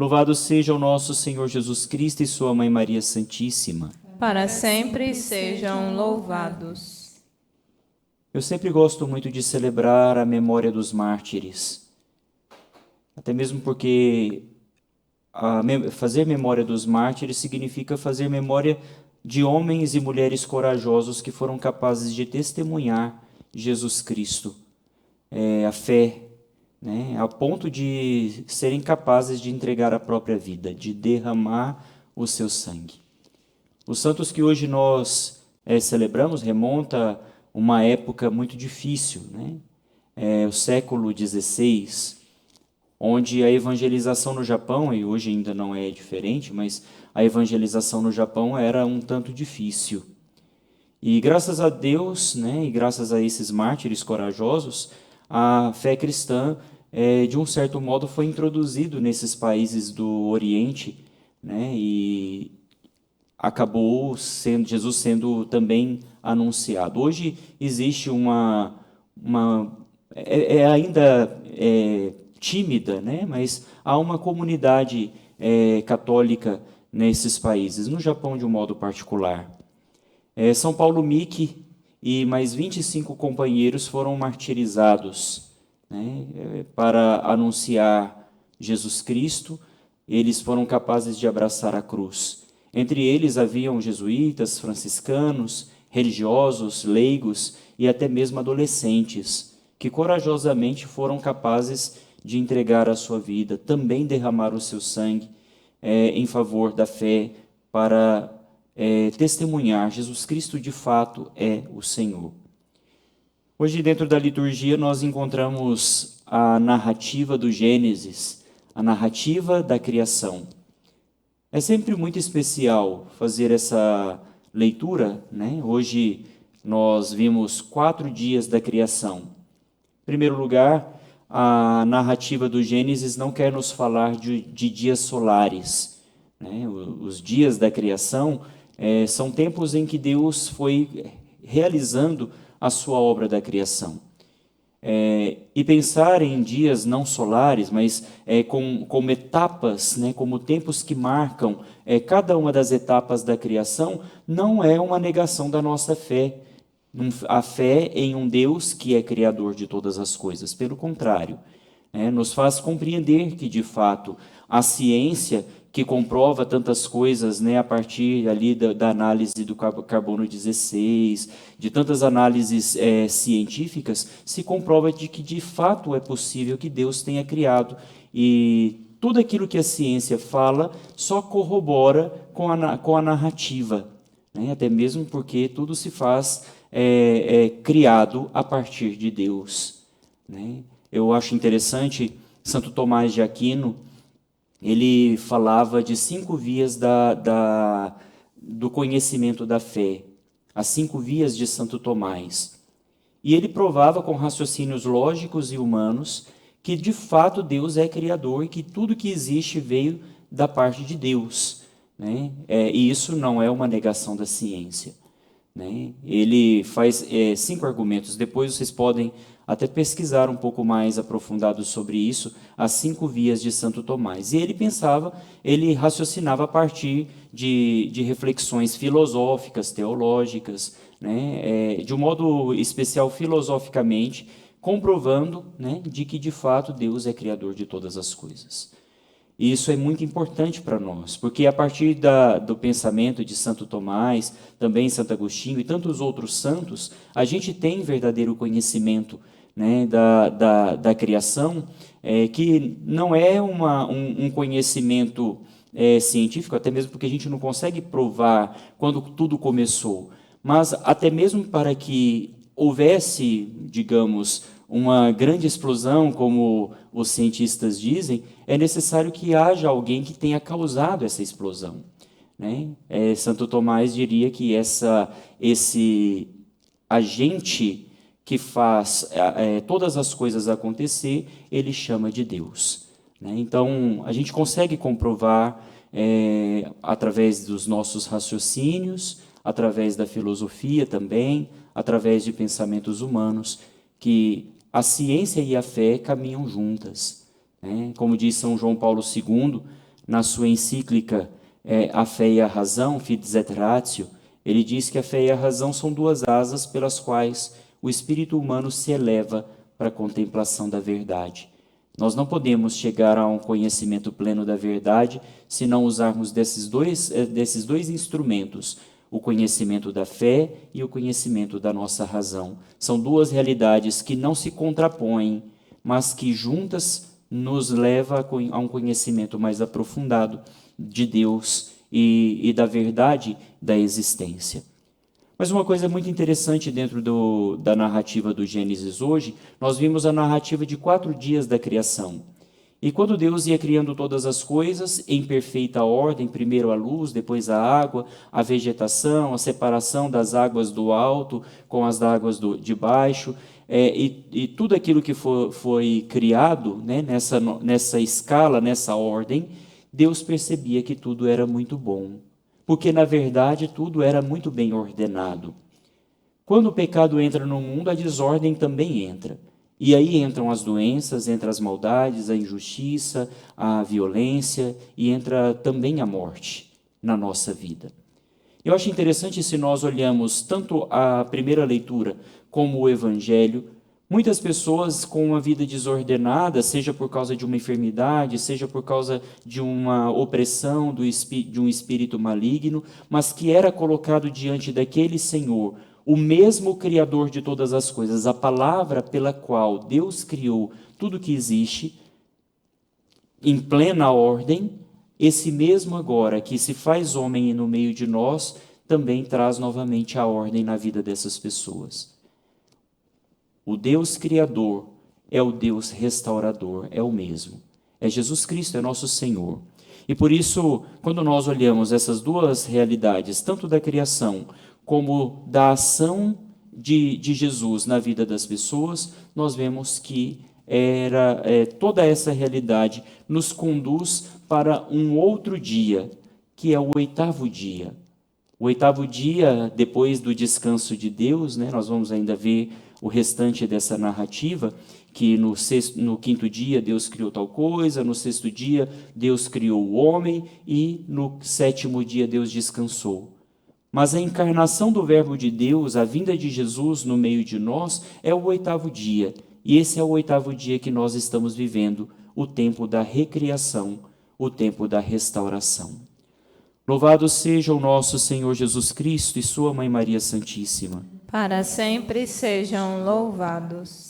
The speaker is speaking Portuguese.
Louvado seja o nosso Senhor Jesus Cristo e sua Mãe Maria Santíssima. Para sempre sejam louvados. Eu sempre gosto muito de celebrar a memória dos mártires, até mesmo porque fazer memória dos mártires significa fazer memória de homens e mulheres corajosos que foram capazes de testemunhar Jesus Cristo, a fé, né, a ponto de serem capazes de entregar a própria vida, de derramar o seu sangue. Os santos que hoje nós celebramos remonta uma época muito difícil, né? O século XVI, onde a evangelização no Japão, e hoje ainda não é diferente, mas a evangelização no Japão era um tanto difícil. E graças a Deus, né, e graças a esses mártires corajosos, a fé cristã, de um certo modo, foi introduzido nesses países do Oriente, né, e acabou Jesus sendo também anunciado. Hoje existe ainda tímida, né? Mas há uma comunidade católica nesses países, no Japão de um modo particular. São Paulo Miki e mais 25 companheiros foram martirizados, né, para anunciar Jesus Cristo. Eles foram capazes de abraçar a cruz. Entre eles haviam jesuítas, franciscanos, religiosos, leigos e até mesmo adolescentes, que corajosamente foram capazes de entregar a sua vida, também derramar o seu sangue em favor da fé, para testemunhar Jesus Cristo de fato é o Senhor. Hoje, dentro da liturgia, nós encontramos a narrativa do Gênesis, a narrativa da criação. É sempre muito especial fazer essa leitura, né? Hoje nós vimos 4 dias da criação. Em primeiro lugar, a narrativa do Gênesis não quer nos falar de dias solares, né? Os dias da criação são tempos em que Deus foi realizando a sua obra da criação. E pensar em dias não solares, mas como etapas, né, como tempos que marcam cada uma das etapas da criação, não é uma negação da nossa fé. A fé em um Deus que é criador de todas as coisas. Pelo contrário, nos faz compreender que, de fato, a ciência que comprova tantas coisas, né, a partir ali da análise do carbono 16, de tantas análises científicas, se comprova de que de fato é possível que Deus tenha criado. E tudo aquilo que a ciência fala só corrobora com a narrativa, né, até mesmo porque tudo se faz criado a partir de Deus, né? Eu acho interessante, Santo Tomás de Aquino, ele falava de 5 vias do conhecimento da fé, as 5 vias de Santo Tomás. E ele provava com raciocínios lógicos e humanos que de fato Deus é criador e que tudo que existe veio da parte de Deus, né? E isso não é uma negação da ciência, né? Ele faz 5 argumentos, depois vocês podem até pesquisar um pouco mais aprofundado sobre isso, as 5 vias de Santo Tomás. E ele raciocinava a partir de reflexões filosóficas, teológicas, né, de um modo especial filosoficamente, comprovando, né, de que de fato Deus é criador de todas as coisas. E isso é muito importante para nós, porque a partir do pensamento de Santo Tomás, também Santo Agostinho e tantos outros santos, a gente tem verdadeiro conhecimento, né, da criação, que não é um conhecimento científico, até mesmo porque a gente não consegue provar quando tudo começou, mas até mesmo para que houvesse, digamos, uma grande explosão, como os cientistas dizem, é necessário que haja alguém que tenha causado essa explosão, né? Santo Tomás diria que esse agente que faz todas as coisas acontecer, ele chama de Deus, né? Então, a gente consegue comprovar através dos nossos raciocínios, através da filosofia também, através de pensamentos humanos, que a ciência e a fé caminham juntas, né? Como diz São João Paulo II, na sua encíclica A Fé e a Razão, Fides et Ratio, ele diz que a fé e a razão são duas asas pelas quais o espírito humano se eleva para a contemplação da verdade. Nós não podemos chegar a um conhecimento pleno da verdade se não usarmos desses dois instrumentos, o conhecimento da fé e o conhecimento da nossa razão. São duas realidades que não se contrapõem, mas que juntas nos leva a um conhecimento mais aprofundado de Deus e da verdade da existência. Mas uma coisa muito interessante dentro da narrativa do Gênesis hoje, nós vimos a narrativa de 4 dias da criação. E quando Deus ia criando todas as coisas em perfeita ordem, primeiro a luz, depois a água, a vegetação, a separação das águas do alto com as águas de baixo, e tudo aquilo que foi criado, né, nessa escala, nessa ordem, Deus percebia que tudo era muito bom. Porque, na verdade, tudo era muito bem ordenado. Quando o pecado entra no mundo, a desordem também entra. E aí entram as doenças, entram as maldades, a injustiça, a violência e entra também a morte na nossa vida. Eu acho interessante se nós olhamos tanto a primeira leitura como o Evangelho. Muitas pessoas com uma vida desordenada, seja por causa de uma enfermidade, seja por causa de uma opressão de um espírito maligno, mas que era colocado diante daquele Senhor, o mesmo Criador de todas as coisas, a palavra pela qual Deus criou tudo que existe, em plena ordem, esse mesmo agora que se faz homem no meio de nós, também traz novamente a ordem na vida dessas pessoas. O Deus Criador é o Deus restaurador, é o mesmo. É Jesus Cristo, é nosso Senhor. E por isso, quando nós olhamos essas duas realidades, tanto da criação como da ação de Jesus na vida das pessoas, nós vemos que toda essa realidade nos conduz para um outro dia, que é o 8º dia. O 8º dia, depois do descanso de Deus, né, nós vamos ainda ver o restante dessa narrativa, que no 5º dia Deus criou tal coisa, no 6º dia Deus criou o homem e no 7º dia Deus descansou. Mas a encarnação do Verbo de Deus, a vinda de Jesus no meio de nós, é o 8º dia. E esse é o 8º dia que nós estamos vivendo, o tempo da recriação, o tempo da restauração. Louvado seja o nosso Senhor Jesus Cristo e sua Mãe Maria Santíssima. Para sempre sejam louvados.